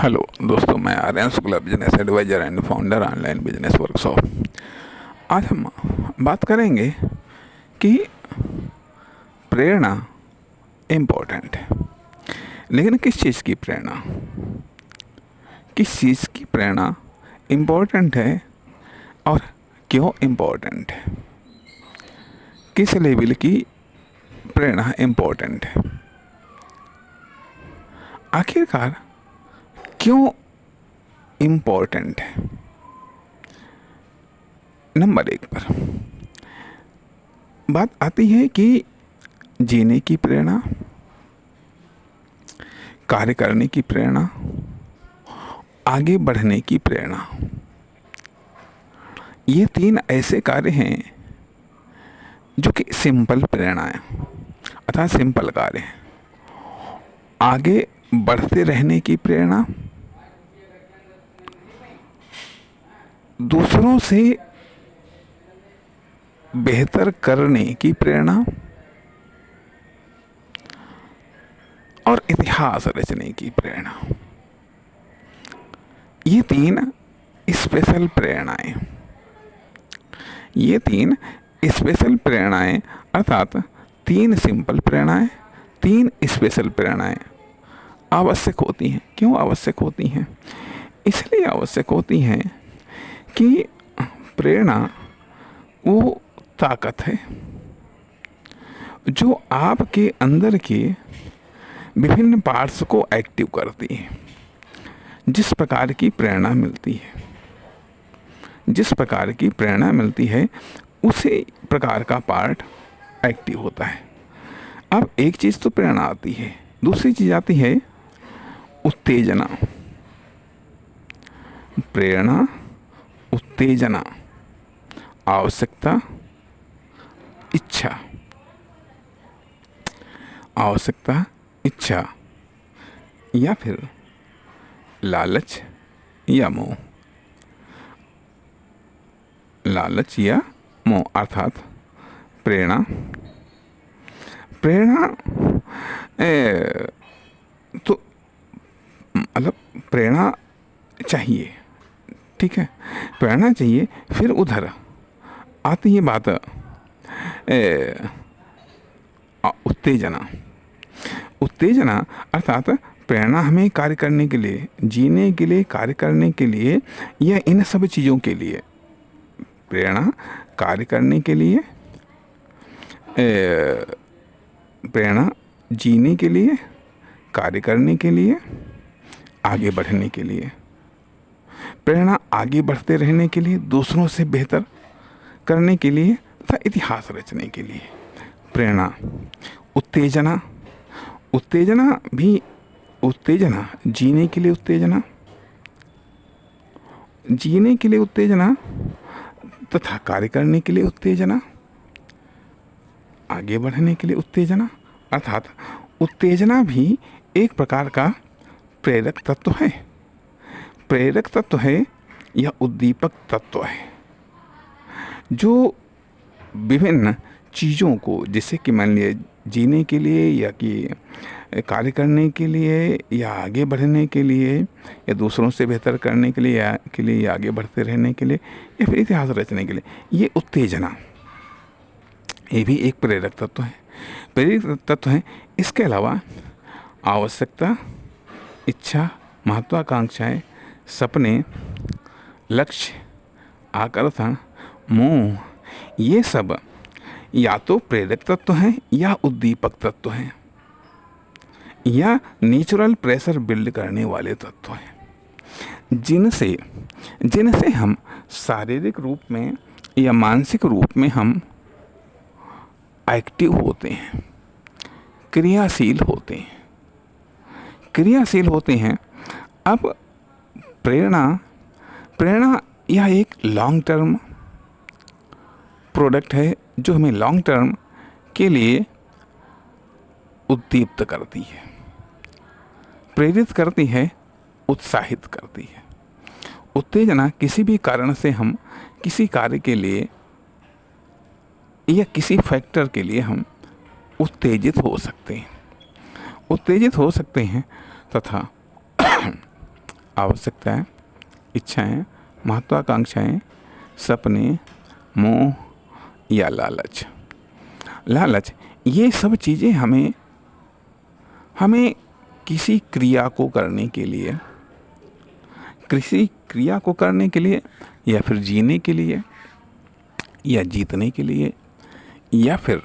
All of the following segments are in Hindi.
हेलो दोस्तों, मैं Aryan Shukla, business advisor and founder online business workshop. आज हम बात करेंगे कि प्रेरणा इम्पोर्टेंट है, लेकिन किस चीज़ की प्रेरणा, किस चीज़ की प्रेरणा इम्पोर्टेंट है और क्यों इम्पोर्टेंट है, किस लेवल की प्रेरणा इम्पोर्टेंट है, आखिरकार क्यों इम्पोर्टेंट है। नंबर 1 पर बात आती है कि जीने की प्रेरणा, कार्य करने की प्रेरणा, आगे बढ़ने की प्रेरणा। ये 3 ऐसे कार्य हैं जो कि सिंपल प्रेरणा है, अर्थात सिंपल कार्य है। आगे बढ़ते रहने की प्रेरणा, दूसरों से बेहतर करने की प्रेरणा और इतिहास रचने की प्रेरणा। ये 3 स्पेशल प्रेरणाएं, ये 3 स्पेशल प्रेरणाएं अर्थात 3 सिंपल प्रेरणाएं, 3 स्पेशल प्रेरणाएं आवश्यक होती हैं। क्यों आवश्यक होती हैं? इसलिए आवश्यक होती हैं कि प्रेरणा वो ताकत है जो आपके अंदर के विभिन्न पार्ट्स को एक्टिव करती है। जिस प्रकार की प्रेरणा मिलती है, जिस प्रकार की प्रेरणा मिलती है, उसी प्रकार का पार्ट एक्टिव होता है। अब एक चीज़ तो प्रेरणा आती है, दूसरी चीज़ आती है उत्तेजना। प्रेरणा, उत्तेजना, आवश्यकता, इच्छा। आवश्यकता, इच्छा या फिर लालच या मोह। लालच या मोह अर्थात प्रेरणा। प्रेरणा तो मतलब प्रेरणा चाहिए, ठीक है, प्रेरणा चाहिए। फिर उधर आती है बात उत्तेजना। उत्तेजना अर्थात प्रेरणा हमें कार्य करने के लिए, जीने के लिए, कार्य करने के लिए या इन सब चीज़ों के लिए। प्रेरणा कार्य करने के लिए, प्रेरणा जीने के लिए, कार्य करने के लिए, आगे बढ़ने के लिए। प्रेरणा आगे बढ़ते रहने के लिए, दूसरों से बेहतर करने के लिए तथा इतिहास रचने के लिए। प्रेरणा, उत्तेजना। उत्तेजना भी, उत्तेजना जीने के लिए, उत्तेजना जीने के लिए, उत्तेजना तथा कार्य करने के लिए उत्तेजना, आगे बढ़ने के लिए उत्तेजना। अर्थात उत्तेजना भी एक प्रकार का प्रेरक तत्व है। प्रेरक तत्व है या उद्दीपक तत्व है जो विभिन्न चीज़ों को, जैसे कि मान लिया जीने के लिए या कि कार्य करने के लिए या आगे बढ़ने के लिए या दूसरों से बेहतर करने के लिए या आगे बढ़ते रहने के लिए या फिर इतिहास रचने के लिए, ये उत्तेजना, ये भी एक प्रेरक तत्व है, प्रेरक तत्व है। इसके अलावा आवश्यकता, इच्छा, महत्वाकांक्षाएं, सपने, लक्ष्य, आकर्षण, मोह, ये सब या तो प्रेरक तत्व हैं या उद्दीपक तत्व हैं या नेचुरल प्रेशर बिल्ड करने वाले तत्व हैं, जिनसे हम शारीरिक रूप में या मानसिक रूप में हम एक्टिव होते हैं, क्रियाशील होते हैं, क्रियाशील होते हैं। अब प्रेरणा यह एक लॉन्ग टर्म प्रोडक्ट है जो हमें लॉन्ग टर्म के लिए उद्दीप्त करती है, प्रेरित करती है, उत्साहित करती है। उत्तेजना किसी भी कारण से हम किसी कार्य के लिए या किसी फैक्टर के लिए हम उत्तेजित हो सकते हैं, उत्तेजित हो सकते हैं तथा आवश्यकताएं, इच्छाएं, महत्वाकांक्षाएं, सपने, मोह या लालच। लालच, ये सब चीज़ें हमें किसी क्रिया को करने के लिए, या फिर जीने के लिए, या जीतने के लिए, या फिर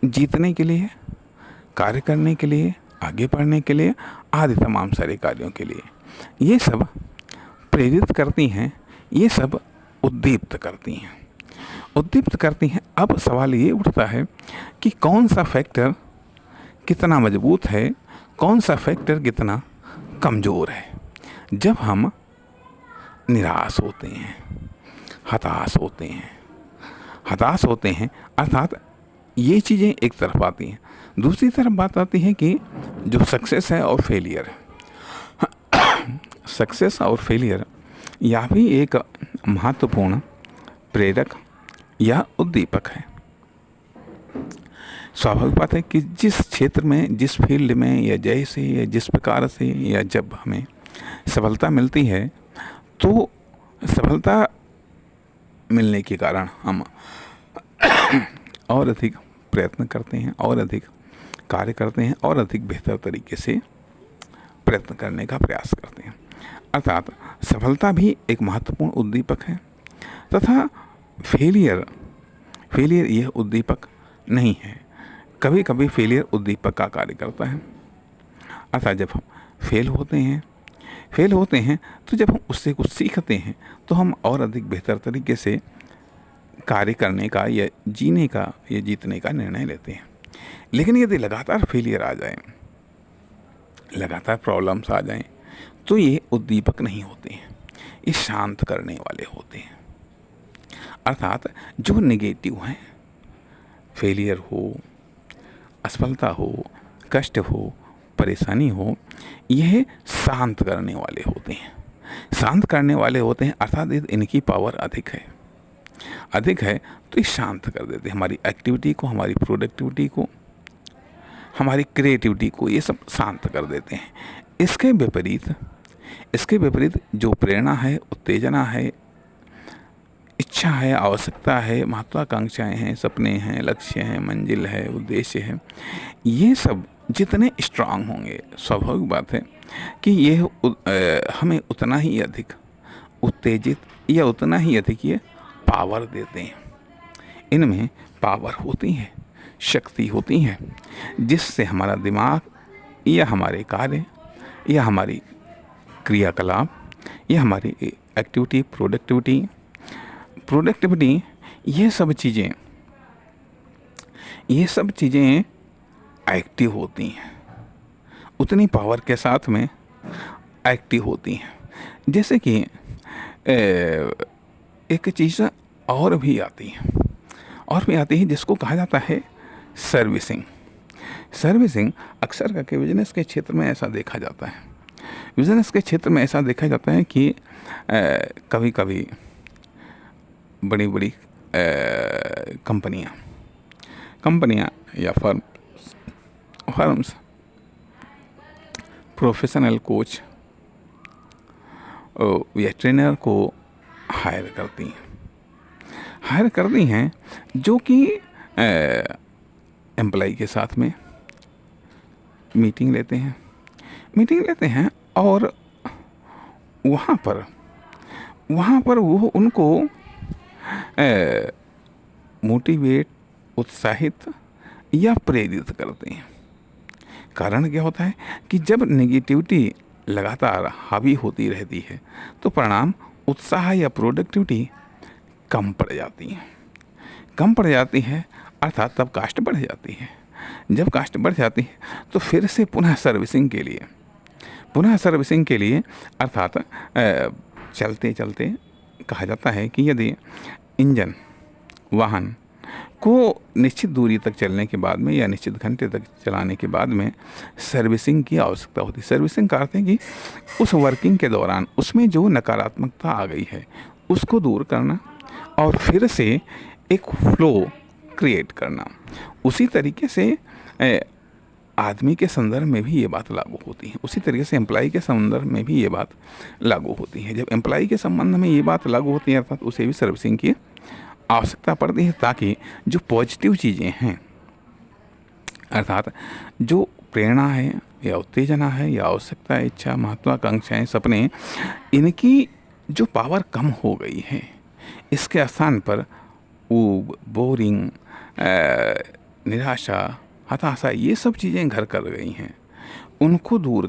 जीतने के लिए, कार्य करने के लिए, आगे बढ़ने के लिए, आदि तमाम सारे कार्यों के लिए ये सब प्रेरित करती हैं, ये सब उद्दीप्त करती हैं। अब सवाल ये उठता है कि कौन सा फैक्टर कितना मजबूत है, कौन सा फैक्टर कितना कमज़ोर है। जब हम निराश होते हैं, हताश होते हैं अर्थात ये चीज़ें एक तरफ आती हैं। दूसरी तरफ बात आती है कि जो सक्सेस है और फेलियर है, सक्सेस और फेलियर यह भी एक महत्वपूर्ण प्रेरक या उद्दीपक है। स्वाभाविक बात है कि जिस क्षेत्र में, जिस फील्ड में, या जैसे या जिस प्रकार से, या जब हमें सफलता मिलती है तो सफलता मिलने के कारण हम और अधिक प्रयत्न करते हैं, और अधिक कार्य करते हैं, और अधिक बेहतर तरीके से प्रयत्न करने का प्रयास करते हैं। अर्थात सफलता भी एक महत्वपूर्ण उद्दीपक है तथा फेलियर यह उद्दीपक नहीं है। कभी कभी फेलियर उद्दीपक का कार्य करता है। अर्थात जब हम फेल होते हैं तो जब हम उससे कुछ सीखते हैं तो हम और अधिक बेहतर तरीके से कार्य करने का या जीने का या जीतने का निर्णय लेते हैं। लेकिन यदि लगातार फेलियर आ जाए, लगातार प्रॉब्लम्स आ जाएं, तो ये उद्दीपक नहीं होते हैं, ये शांत करने वाले होते हैं। अर्थात जो नेगेटिव हैं, फेलियर हो, असफलता हो, कष्ट हो, परेशानी हो, यह शांत करने वाले होते हैं। अर्थात इनकी पावर अधिक है तो ये शांत कर देते हैं हमारी एक्टिविटी को, हमारी प्रोडक्टिविटी को, हमारी क्रिएटिविटी को, ये सब शांत कर देते हैं। इसके विपरीत जो प्रेरणा है, उत्तेजना है, इच्छा है, आवश्यकता है, महत्वाकांक्षाएं हैं, सपने हैं, लक्ष्य हैं, मंजिल है, उद्देश्य है, ये सब जितने स्ट्रांग होंगे, स्वाभाविक बात है कि ये हमें उतना ही अधिक उत्तेजित या उतना ही अधिक ये पावर देते हैं। इनमें पावर होती है, शक्ति होती है, जिससे हमारा दिमाग या हमारे कार्य या हमारी क्रियाकलाप या हमारी एक्टिविटी, प्रोडक्टिविटी ये सब चीज़ें एक्टिव होती हैं, उतनी पावर के साथ में एक्टिव होती हैं। जैसे कि एक चीज़ और भी आती है जिसको कहा जाता है सर्विसिंग। अक्सर करके बिजनेस के क्षेत्र में ऐसा देखा जाता है कि कभी कभी बड़ी बड़ी कंपनियां या फर्म्स प्रोफेशनल कोच या ट्रेनर को हायर करती हैं जो कि एम्प्लॉय के साथ में मीटिंग लेते हैं और वहाँ पर वो उनको मोटिवेट, उत्साहित या प्रेरित करते हैं। कारण क्या होता है कि जब नेगेटिविटी लगातार हावी होती रहती है तो परिणाम उत्साह या प्रोडक्टिविटी कम पड़ जाती है अर्थात तब कास्ट बढ़ जाती है। जब कास्ट बढ़ जाती है तो फिर से पुनः सर्विसिंग के लिए अर्थात चलते चलते कहा जाता है कि यदि इंजन वाहन को निश्चित दूरी तक चलने के बाद में या निश्चित घंटे तक चलाने के बाद में सर्विसिंग की आवश्यकता होती है। सर्विसिंग का अर्थ है कि उस वर्किंग के दौरान उसमें जो नकारात्मकता आ गई है उसको दूर करना और फिर से एक फ्लो क्रिएट करना। उसी तरीके से आदमी के संदर्भ में भी ये बात लागू होती है, उसी तरीके से एम्प्लॉय के संदर्भ में भी ये बात लागू होती है। जब एम्प्लॉय के संबंध में ये बात लागू होती है अर्थात उसे भी सर्विसिंग की आवश्यकता पड़ती है, ताकि जो पॉजिटिव चीज़ें हैं अर्थात जो प्रेरणा है या उत्तेजना है या आवश्यकता, इच्छा, महत्वाकांक्षाएं, सपने, इनकी जो पावर कम हो गई है, इसके स्थान पर ऊब, बोरिंग, निराशा, हताशा, ये सब चीज़ें घर कर गई हैं। उनको दूर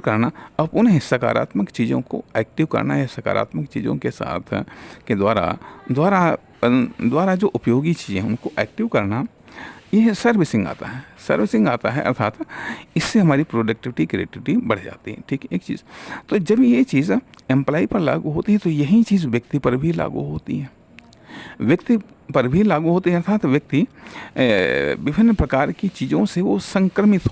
करना और उन्हें सकारात्मक चीज़ों को एक्टिव करना या सकारात्मक चीज़ों के साथ के द्वारा जो उपयोगी चीज़ें हैं उनको एक्टिव करना, ये सर्विसिंग आता है अर्थात इससे हमारी प्रोडक्टिविटी, क्रिएटिविटी बढ़ जाती है। ठीक है, एक चीज़। तो जब ये चीज़ एम्प्लॉय पर लागू होती है तो यही चीज़ व्यक्ति पर भी लागू होती है। अर्थात व्यक्ति विभिन्न प्रकार की चीज़ों से वो संक्रमित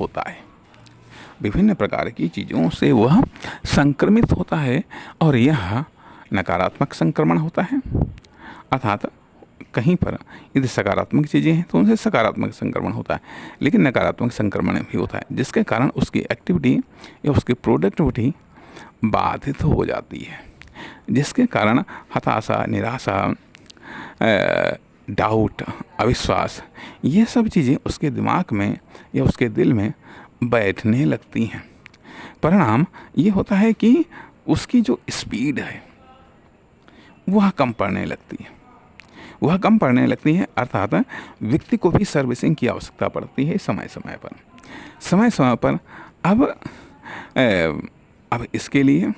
होता है, और यह नकारात्मक संक्रमण होता है। अर्थात कहीं पर यदि सकारात्मक चीज़ें हैं तो उनसे सकारात्मक संक्रमण होता है, लेकिन नकारात्मक संक्रमण भी होता है, जिसके कारण उसकी एक्टिविटी या उसकी प्रोडक्टिविटी बाधित हो जाती है, जिसके कारण हताशा, निराशा, डाउट, अविश्वास, ये सब चीज़ें उसके दिमाग में या उसके दिल में बैठने लगती हैं। परिणाम ये होता है कि उसकी जो स्पीड है वह कम पड़ने लगती है। अर्थात व्यक्ति को भी सर्विसिंग की आवश्यकता पड़ती है समय समय पर। अब इसके लिए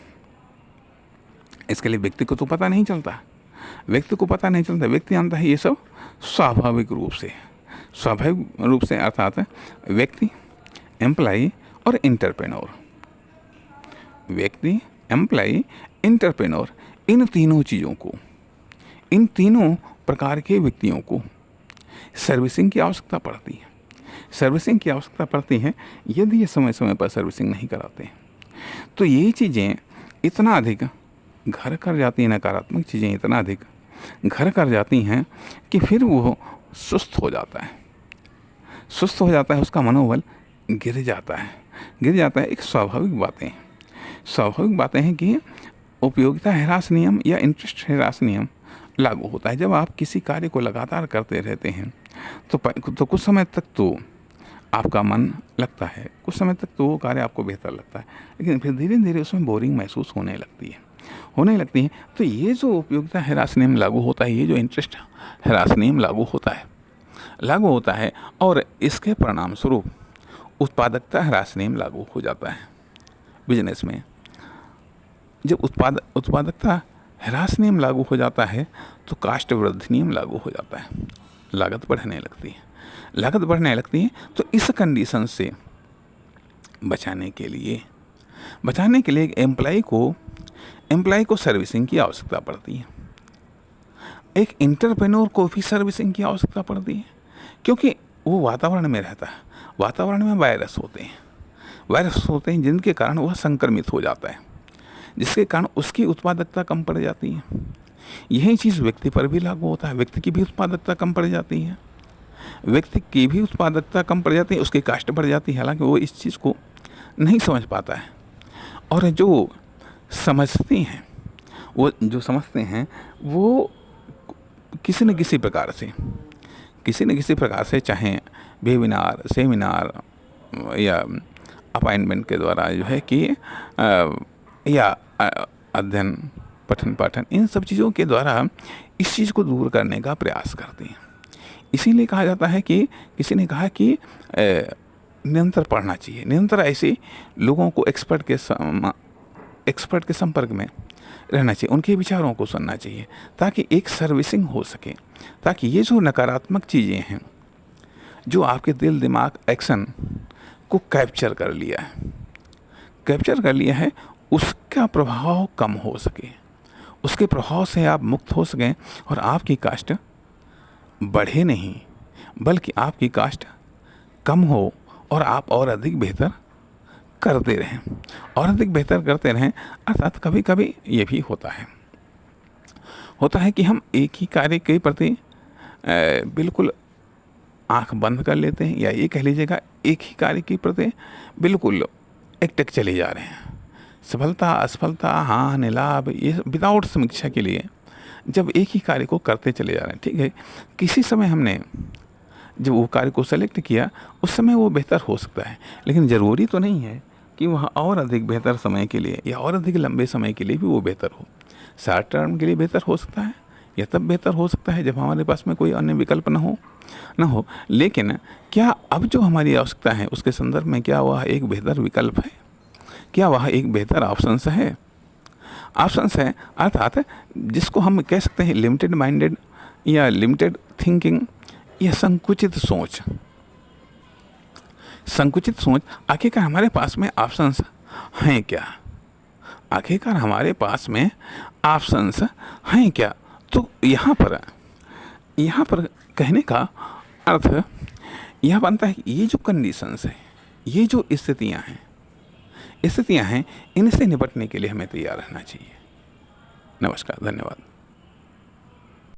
व्यक्ति को तो पता नहीं चलता। व्यक्ति जानता है ये सब स्वाभाविक रूप से अर्थात व्यक्ति, एम्प्लॉय और इंटरप्रेन्योर, इन तीनों प्रकार के व्यक्तियों को सर्विसिंग की आवश्यकता पड़ती है। यदि ये समय समय पर सर्विसिंग नहीं कराते हैं तो ये चीज़ें इतना अधिक घर कर जाती हैं, नकारात्मक चीज़ें इतना अधिक घर कर जाती हैं कि फिर वो सुस्त हो जाता है, उसका मनोबल गिर जाता है। एक स्वाभाविक बातें हैं कि उपयोगिता ह्रास नियम या इंटरेस्ट ह्रास नियम लागू होता है। जब आप किसी कार्य को लगातार करते रहते हैं तो कुछ समय तक तो आपका मन लगता है, कुछ समय तक तो वो कार्य आपको बेहतर लगता है, लेकिन फिर धीरे धीरे उसमें बोरिंग महसूस होने लगती है। तो ये जो उपयोगिता ह्रास नियम लागू होता है, ये जो इंटरेस्ट ह्रास नियम लागू होता है और इसके परिणाम स्वरूप उत्पादकता ह्रास नियम लागू हो जाता है बिजनेस में। जब उत्पादकता ह्रास नियम लागू हो जाता है तो कास्ट वृद्धि नियम लागू हो जाता है, लागत बढ़ने लगती है। तो इस कंडीशन से बचाने के लिए एम्प्लॉय को सर्विसिंग की आवश्यकता पड़ती है। एक इंटरप्रेन्योर को भी सर्विसिंग की आवश्यकता पड़ती है, क्योंकि वो वातावरण में रहता है। वातावरण में वायरस होते हैं जिनके कारण वह संक्रमित हो जाता है, जिसके कारण उसकी उत्पादकता कम पड़ जाती है। यही चीज़ व्यक्ति पर भी लागू होता है। व्यक्ति की भी उत्पादकता कम पड़ जाती है, उसकी कास्ट बढ़ जाती है। हालांकि वो इस चीज़ को नहीं समझ पाता है, और जो समझते हैं वो किसी न किसी प्रकार से चाहे वेबिनार, सेमिनार या अपॉइंटमेंट के द्वारा जो है कि या अध्ययन, पठन पाठन, इन सब चीज़ों के द्वारा इस चीज़ को दूर करने का प्रयास करते हैं। इसीलिए कहा जाता है कि किसी ने कहा कि निरंतर पढ़ना चाहिए, निरंतर ऐसे लोगों को एक्सपर्ट के संपर्क में रहना चाहिए, उनके विचारों को सुनना चाहिए, ताकि एक सर्विसिंग हो सके, ताकि ये जो नकारात्मक चीज़ें हैं जो आपके दिल, दिमाग, एक्शन को कैप्चर कर लिया है उसका प्रभाव कम हो सके, उसके प्रभाव से आप मुक्त हो सकें और आपकी कास्ट बढ़े नहीं बल्कि आपकी कास्ट कम हो और आप और अधिक बेहतर करते रहें। अर्थात कभी कभी ये भी होता है कि हम एक ही कार्य के प्रति बिल्कुल आंख बंद कर लेते हैं, या ये कह लीजिएगा एक ही कार्य के प्रति बिल्कुल एकटक चले जा रहे हैं। सफलता असफलता हानि लाभ ये विदाउट समीक्षा के लिए जब एक ही कार्य को करते चले जा रहे हैं, ठीक है, किसी समय हमने जब वो कार्य को सेलेक्ट किया उस समय वो बेहतर हो सकता है, लेकिन ज़रूरी तो नहीं है कि वह और अधिक बेहतर समय के लिए या और अधिक लंबे समय के लिए भी वो बेहतर हो। शॉर्ट टर्म के लिए बेहतर हो सकता है या तब बेहतर हो सकता है जब हमारे पास में कोई अन्य विकल्प न हो। लेकिन क्या अब जो हमारी आवश्यकता है उसके संदर्भ में क्या वह एक बेहतर विकल्प है, क्या वह एक बेहतर ऑप्शंस है? ऑप्शंस है अर्थात जिसको हम कह सकते हैं लिमिटेड माइंडेड या लिमिटेड थिंकिंग या संकुचित सोच। संकुचित सोच, आखिरकार हमारे पास में ऑप्शंस हैं क्या? आखिरकार हमारे पास में ऑप्शंस हैं क्या? तो यहाँ पर कहने का अर्थ यह बनता है कि ये जो कंडीशंस हैं, ये जो स्थितियाँ हैं, इनसे निपटने के लिए हमें तैयार रहना चाहिए। नमस्कार, धन्यवाद।